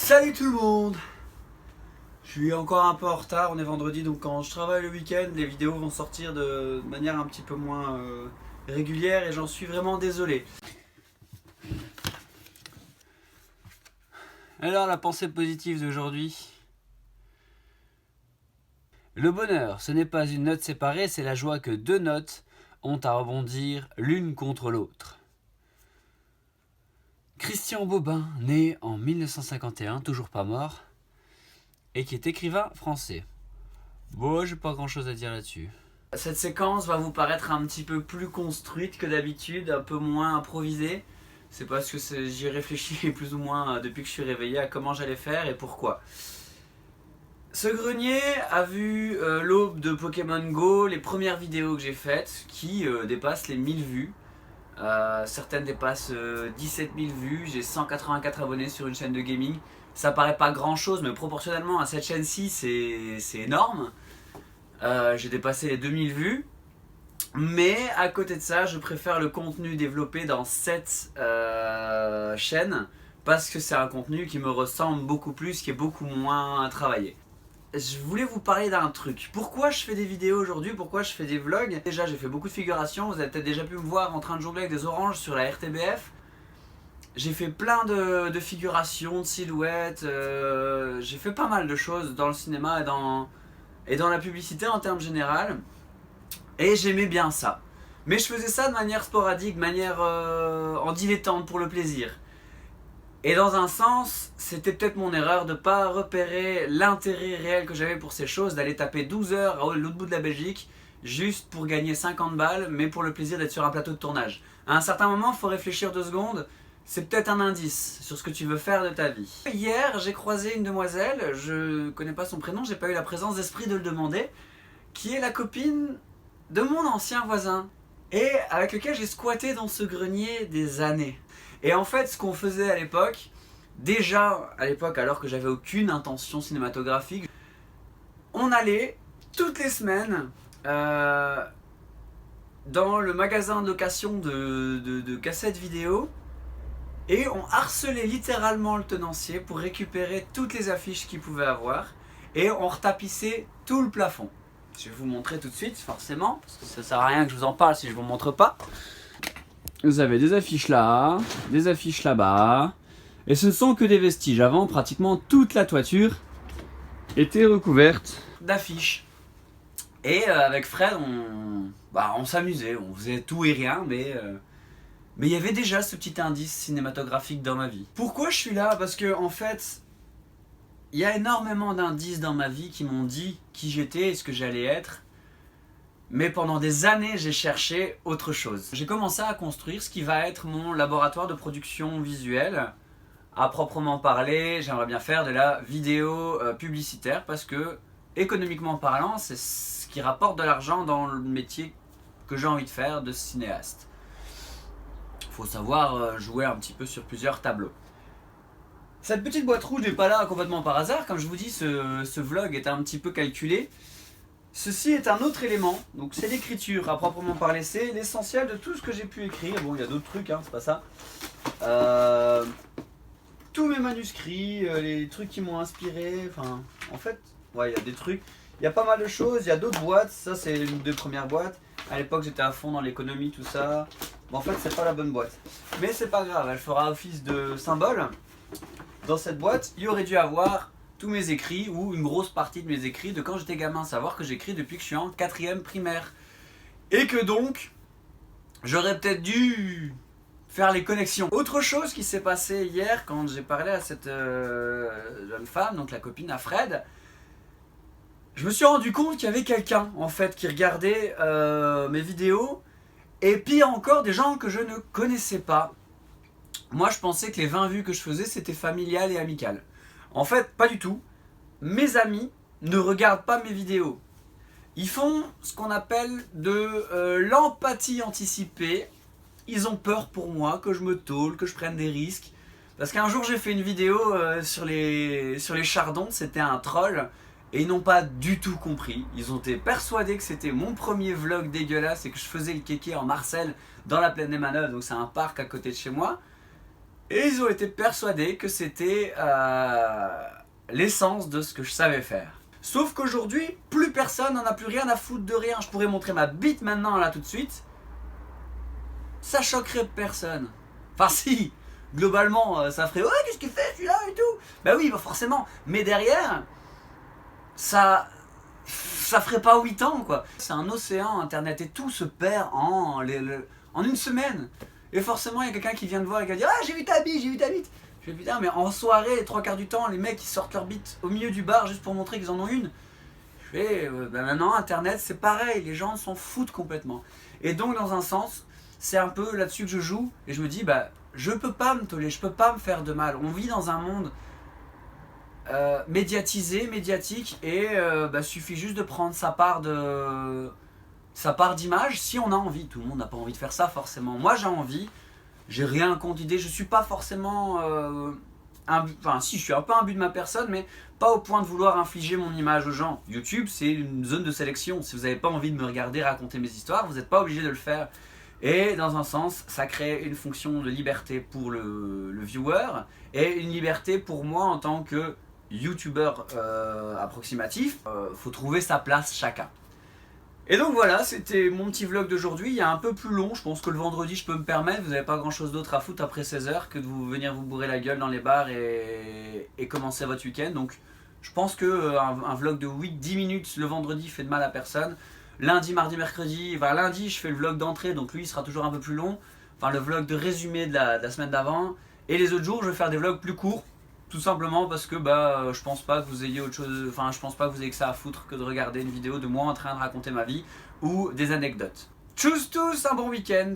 Salut tout le monde. Je suis encore un peu en retard, on est vendredi, donc quand je travaille le week-end, les vidéos vont sortir de manière un petit peu moins régulière et j'en suis vraiment désolé. Alors la pensée positive d'aujourd'hui. Le bonheur, ce n'est pas une note séparée, c'est la joie que deux notes ont à rebondir l'une contre l'autre. Christian Bobin, né en 1951, toujours pas mort, et qui est écrivain français. Bon, j'ai pas grand chose à dire là-dessus. Cette séquence va vous paraître un petit peu plus construite que d'habitude, un peu moins improvisée. C'est parce que j'y réfléchis plus ou moins depuis que je suis réveillé à comment j'allais faire et pourquoi. Ce grenier a vu l'aube de Pokémon Go, les premières vidéos que j'ai faites qui dépassent les 1000 vues. Certaines dépassent 17 000 vues, j'ai 184 abonnés sur une chaîne de gaming. Ça paraît pas grand chose, mais proportionnellement à cette chaîne-ci, c'est énorme. J'ai dépassé les 2000 vues. Mais à côté de ça, je préfère le contenu développé dans cette chaîne parce que c'est un contenu qui me ressemble beaucoup plus, qui est beaucoup moins travaillé. Je voulais vous parler d'un truc. Pourquoi je fais des vidéos aujourd'hui? Pourquoi je fais des vlogs? Déjà, j'ai fait beaucoup de figurations. Vous avez peut-être déjà pu me voir en train de jongler avec des oranges sur la RTBF. J'ai fait plein de figurations, de silhouettes. J'ai fait pas mal de choses dans le cinéma et dans la publicité en termes général. Et j'aimais bien ça. Mais je faisais ça de manière sporadique, en dilettante pour le plaisir. Et dans un sens, c'était peut-être mon erreur de ne pas repérer l'intérêt réel que j'avais pour ces choses, d'aller taper 12 heures à l'autre bout de la Belgique, juste pour gagner 50 balles, mais pour le plaisir d'être sur un plateau de tournage. À un certain moment, il faut réfléchir 2 secondes, c'est peut-être un indice sur ce que tu veux faire de ta vie. Hier, j'ai croisé une demoiselle, je connais pas son prénom, j'ai pas eu la présence d'esprit de le demander, qui est la copine de mon ancien voisin, et avec lequel j'ai squatté dans ce grenier des années. Et en fait, ce qu'on faisait à l'époque, déjà à l'époque alors que j'avais aucune intention cinématographique, on allait toutes les semaines dans le magasin de location de cassettes vidéo et on harcelait littéralement le tenancier pour récupérer toutes les affiches qu'il pouvait avoir et on retapissait tout le plafond. Je vais vous montrer tout de suite, forcément, parce que ça sert à rien que je vous en parle si je vous montre pas. Vous avez des affiches là, des affiches là-bas, et ce ne sont que des vestiges. Avant, pratiquement toute la toiture était recouverte d'affiches. Et avec Fred, on s'amusait, on faisait tout et rien, mais il y avait déjà ce petit indice cinématographique dans ma vie. Pourquoi je suis là? Parce que en fait, il y a énormément d'indices dans ma vie qui m'ont dit qui j'étais et ce que j'allais être. Mais pendant des années, j'ai cherché autre chose. J'ai commencé à construire ce qui va être mon laboratoire de production visuelle. À proprement parler, j'aimerais bien faire de la vidéo publicitaire parce que, économiquement parlant, c'est ce qui rapporte de l'argent dans le métier que j'ai envie de faire de cinéaste. Il faut savoir jouer un petit peu sur plusieurs tableaux. Cette petite boîte rouge n'est pas là complètement par hasard. Comme je vous dis, ce vlog est un petit peu calculé. Ceci est un autre élément, donc c'est l'écriture à proprement parler, c'est l'essentiel de tout ce que j'ai pu écrire. Bon, il y a d'autres trucs, hein, c'est pas ça. Tous mes manuscrits, les trucs qui m'ont inspiré, enfin, en fait, ouais, il y a des trucs. Il y a pas mal de choses, il y a d'autres boîtes, ça c'est une des premières boîtes. À l'époque, j'étais à fond dans l'économie, tout ça. Bon, en fait, c'est pas la bonne boîte. Mais c'est pas grave, elle fera office de symbole. Dans cette boîte, il y aurait dû avoir tous mes écrits ou une grosse partie de mes écrits de quand j'étais gamin, savoir que j'écris depuis que je suis en 4e primaire et que donc j'aurais peut-être dû faire les connexions. Autre chose qui s'est passé hier quand j'ai parlé à cette jeune femme, donc la copine à Fred, je me suis rendu compte qu'il y avait quelqu'un en fait qui regardait mes vidéos et pire encore des gens que je ne connaissais pas. Moi je pensais que les 20 vues que je faisais c'était familial et amical. En fait, pas du tout. Mes amis ne regardent pas mes vidéos. Ils font ce qu'on appelle de l'empathie anticipée. Ils ont peur pour moi, que je me tôle, que je prenne des risques. Parce qu'un jour, j'ai fait une vidéo sur les chardons, c'était un troll. Et ils n'ont pas du tout compris. Ils ont été persuadés que c'était mon premier vlog dégueulasse et que je faisais le kéké en Marcel dans la plaine des Manœuvres. Donc c'est un parc à côté de chez moi. Et ils ont été persuadés que c'était l'essence de ce que je savais faire. Sauf qu'aujourd'hui, plus personne n'en a plus rien à foutre de rien. Je pourrais montrer ma bite maintenant, là, tout de suite. Ça choquerait personne. Enfin si, globalement, ça ferait « Ouais, qu'est-ce qu'il fait celui-là et tout ?» Bah oui, bah forcément. Mais derrière, ça ferait pas 8 ans, quoi. C'est un océan, Internet, et tout se perd en une semaine. Et forcément, il y a quelqu'un qui vient te voir et qui va dire « Ah, j'ai vu ta bite, j'ai vu ta bite !» Je fais putain, mais en soirée, 3/4 du temps, les mecs ils sortent leur bite au milieu du bar juste pour montrer qu'ils en ont une. Je fais, bah maintenant, Internet, c'est pareil, les gens s'en foutent complètement. Et donc, dans un sens, c'est un peu là-dessus que je joue, et je me dis, bah, je peux pas me tolérer, je peux pas me faire de mal. On vit dans un monde médiatisé, médiatique, et bah, suffit juste de prendre sa part d'image si on a envie. Tout le monde n'a pas envie de faire ça forcément. Moi j'ai envie, j'ai rien contre l'idée, je suis pas forcément enfin si, je suis un peu imbu de ma personne, mais pas au point de vouloir infliger mon image aux gens. YouTube c'est une zone de sélection, si vous n'avez pas envie de me regarder raconter mes histoires, vous n'êtes pas obligé de le faire. Et dans un sens, ça crée une fonction de liberté pour le viewer et une liberté pour moi en tant que youtubeur approximatif. Faut trouver sa place chacun. Et donc voilà, c'était mon petit vlog d'aujourd'hui. Il y a un peu plus long, je pense que le vendredi je peux me permettre. Vous n'avez pas grand chose d'autre à foutre après 16h que de venir vous bourrer la gueule dans les bars et commencer votre week-end. Donc je pense qu'un vlog de 8-10 minutes le vendredi fait de mal à personne. Lundi, mardi, mercredi, enfin lundi je fais le vlog d'entrée, donc lui il sera toujours un peu plus long. Enfin le vlog de résumé de la semaine d'avant. Et les autres jours je vais faire des vlogs plus courts. Tout simplement parce que bah, je pense pas que vous ayez autre chose, enfin je pense pas que vous ayez que ça à foutre que de regarder une vidéo de moi en train de raconter ma vie ou des anecdotes. Tchuss tous, un bon week-end.